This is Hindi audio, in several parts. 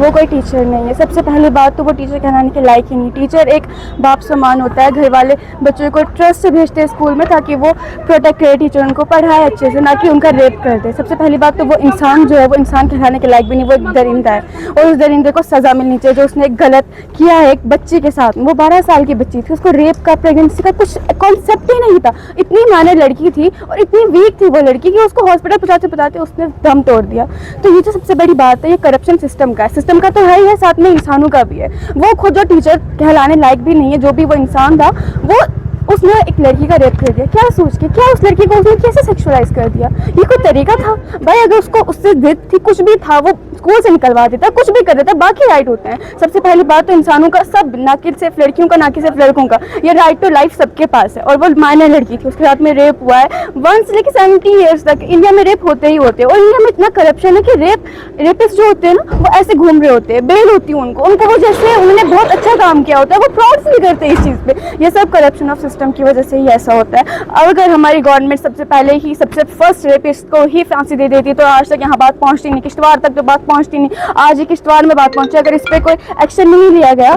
वो कोई टीचर नहीं है। सबसे पहली बात तो वो टीचर कहलाने के लायक ही नहीं। टीचर एक बाप समान होता है। घर वाले बच्चों को ट्रस्ट से भेजते हैं स्कूल में ताकि वो प्रोटेक्ट करे, टीचर उनको पढ़ाए अच्छे से, ना कि उनका रेप कर दे। सबसे पहली बात तो वो इंसान जो है वो इंसान कहलाने के लायक भी नहीं, वो एक दरिंदा है और उस दरिंदे को सज़ा मिलनी चाहिए जो उसने गलत किया है एक बच्ची के साथ। वो 12 साल की बच्ची थी, उसको रेप का, प्रेगनेंसी का कुछ कॉन्सेप्ट ही नहीं था। इतनी माने लड़की थी और इतनी वीक थी वो लड़की कि उसको हॉस्पिटल पहुँचाते उसने दम तोड़ दिया। तो ये जो सबसे बड़ी बात है ये करप्शन सिस्टम का है। सिस्टम का तो है ही है, साथ में इंसानों का भी है। वो खुद जो टीचर कहलाने लायक भी नहीं है, जो भी वो इंसान था, वो उसने एक लड़की का रेप कर दिया। क्या सोच के, क्या उस लड़की को उसने कैसे सेक्सुअलाइज कर दिया? ये कोई तरीका था भाई? अगर उसको उससे जिद थी, कुछ भी था, वो स्कूल से निकलवा देता, कुछ भी कर देता, बाकी राइट होते हैं। सबसे पहली बात तो इंसानों का, सब, ना कि सिर्फ लड़कियों का, ना कि सिर्फ लड़कों का, ये राइट टू लाइफ सबके पास है। और वो माइनर लड़की थी, उसके साथ में रेप हुआ है 1 से लेकर 70 ईयर्स तक इंडिया में रेप होते ही होते हैं। और इंडिया में इतना करप्शन है कि रेपिस्ट जो होते हैं ना, वो ऐसे घूम रहे होते हैं, बेल होती है उनको वो जैसे उन्होंने बहुत अच्छा काम किया होता है, वो प्राउड फील करते हैं इस चीज़ पे। ये सब करप्शन ऑफ सिस्टम की वजह से ही ऐसा होता है। अगर हमारी गवर्नमेंट सबसे पहले ही सबसे फर्स्ट रेपिस्ट को ही फांसी दे देती तो आज तक यहाँ बात पहुँचती नहीं, किश्तवाड़ तक तो बात पहुँचती नहीं। आज ही किश्तवाड़ में बात पहुँची। अगर इस पर कोई एक्शन नहीं लिया गया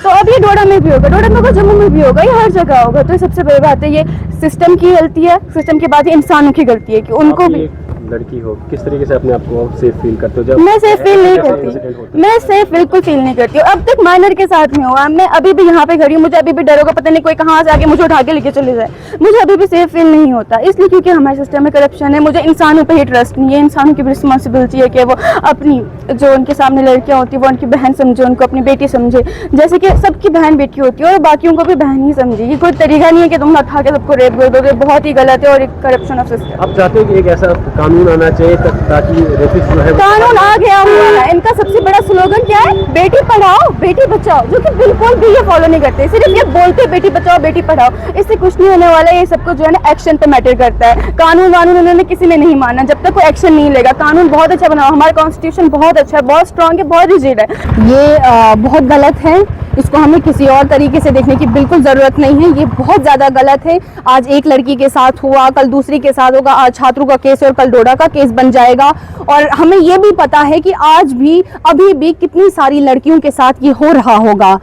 तो अब ये डोडा में भी होगा, डोडा में होगा, जम्मू में भी होगा, ये हर जगह होगा। तो सबसे बड़ी बात है ये सिस्टम की गलती है। सिस्टम के बाद इंसानों की गलती है कि उनको भी। लड़की हो, किस तरीके से अपने आप को सेफ फील करते हो? जब मैं सेफ फील नहीं करती, मैं सेफ बिल्कुल फील नहीं करती हूँ। अब तक माइनर के साथ में हुआ, मैं अभी भी यहाँ पे खड़ी हूँ, मुझे अभी भी डर होगा, पता नहीं कोई कहाँ से आके मुझे उठा के लेके चले जाए। मुझे अभी भी सेफ फील नहीं होता, इसलिए क्योंकि हमारे सिस्टम में करप्शन है। मुझे इंसानों पे ही ट्रस्ट नहीं है। इंसानों की भी रिस्पॉन्सिबिलिटी है कि वो अपनी, जो उनके सामने लड़कियाँ होती है वो उनकी बहन समझे, उनको अपनी बेटी समझे, जैसे कि सबकी बहन बेटी होती है और बाकियों को भी बहन ही समझे। ये कोई तरीका नहीं है कि तुम उठा के सबको रेप कर दोगे, बहुत ही गलत है और एक करप्शन ऑफ सिस्टम। आप चाहते हो कि एक ऐसा कानून आना चाहिए ताकि रेपिस्ट जो है, कानून आ गया हुआ है। इनका सबसे बड़ा स्लोगन क्या है? बेटी पढ़ाओ बेटी बचाओ, जो कि बिल्कुल भी ये फॉलो नहीं करते। सिर्फ ये बोलते बेटी बचाओ बेटी पढ़ाओ, इससे कुछ नहीं होने वाला है। ये सबको जो है ना एक्शन पे मैटर करता है। कानून उन्होंने किसी ने नहीं माना जब तक कोई एक्शन नहीं लेगा। कानून बहुत अच्छा बना, हमारा कॉन्स्टिट्यूशन बहुत अच्छा है, बहुत स्ट्रांग है, बहुत रिजिड है। ये बहुत गलत है। इसको हमें किसी और तरीके से देखने की बिल्कुल ज़रूरत नहीं है। ये बहुत ज़्यादा गलत है। आज एक लड़की के साथ हुआ, कल दूसरी के साथ होगा, आज छात्रों का केस और कल डोडा का केस बन जाएगा। और हमें ये भी पता है कि आज भी, अभी भी कितनी सारी लड़कियों के साथ ये हो रहा होगा,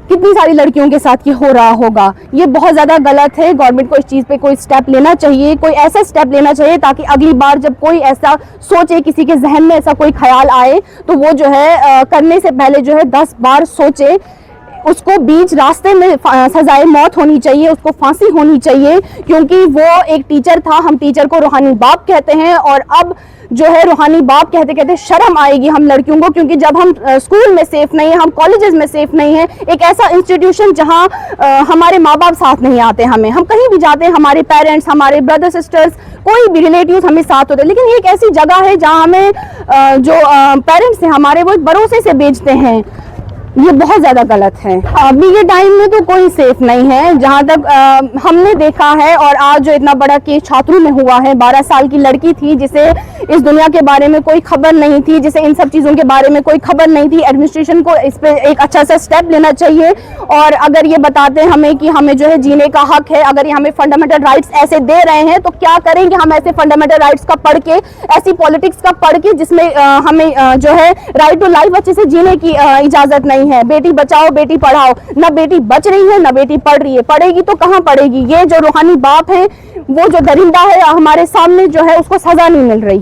कितनी सारी लड़कियों के साथ ये हो रहा होगा। ये बहुत ज़्यादा गलत है। गवर्नमेंट को इस चीज़ पे कोई स्टेप लेना चाहिए, कोई ऐसा स्टेप लेना चाहिए ताकि अगली बार जब कोई ऐसा सोचे, किसी के जहन में ऐसा कोई ख्याल आए, तो वो जो है करने से पहले जो है 10 बार सोचे। उसको बीच रास्ते में सजाए मौत होनी चाहिए, उसको फांसी होनी चाहिए, क्योंकि वो एक टीचर था। हम टीचर को रूहानी बाप कहते हैं और अब जो है रूहानी बाप कहते कहते शर्म आएगी हम लड़कियों को, क्योंकि जब हम स्कूल में सेफ नहीं है, हम कॉलेजेस में सेफ नहीं है, एक ऐसा इंस्टीट्यूशन जहां हमारे माँ बाप साथ नहीं आते, हम कहीं भी जाते हैं, हमारे पेरेंट्स, हमारे ब्रदर सिस्टर्स, कोई भी रिलेटिव्स हमें साथ होते हैं, लेकिन ये एक ऐसी जगह है जहाँ हमें जो पेरेंट्स हैं हमारे, वो भरोसे से भेजते हैं। ये बहुत ज़्यादा गलत है। अभी के टाइम में तो कोई सेफ नहीं है जहाँ तक हमने देखा है। और आज जो इतना बड़ा केस छात्रों में हुआ है, 12 साल की लड़की थी जिसे इस दुनिया के बारे में कोई खबर नहीं थी, जिसे इन सब चीज़ों के बारे में कोई खबर नहीं थी। एडमिनिस्ट्रेशन को इस पर एक अच्छा सा स्टेप लेना चाहिए। और अगर ये बताते हैं हमें कि हमें जो है जीने का हक है, अगर ये हमें फंडामेंटल राइट्स ऐसे दे रहे हैं, तो क्या करेंगे हम ऐसे फंडामेंटल राइट्स का पढ़ के, ऐसी पॉलिटिक्स का पढ़ के जिसमें हमें जो है राइट टू लाइफ अच्छे से जीने की इजाज़त नहीं है। बेटी बचाओ बेटी पढ़ाओ, ना बेटी बच रही है ना बेटी पढ़ रही है। पढ़ेगी तो कहाँ पढ़ेगी? ये जो रूहानी बाप है, वो जो दरिंदा है हमारे सामने जो है, उसको सजा नहीं मिल रही।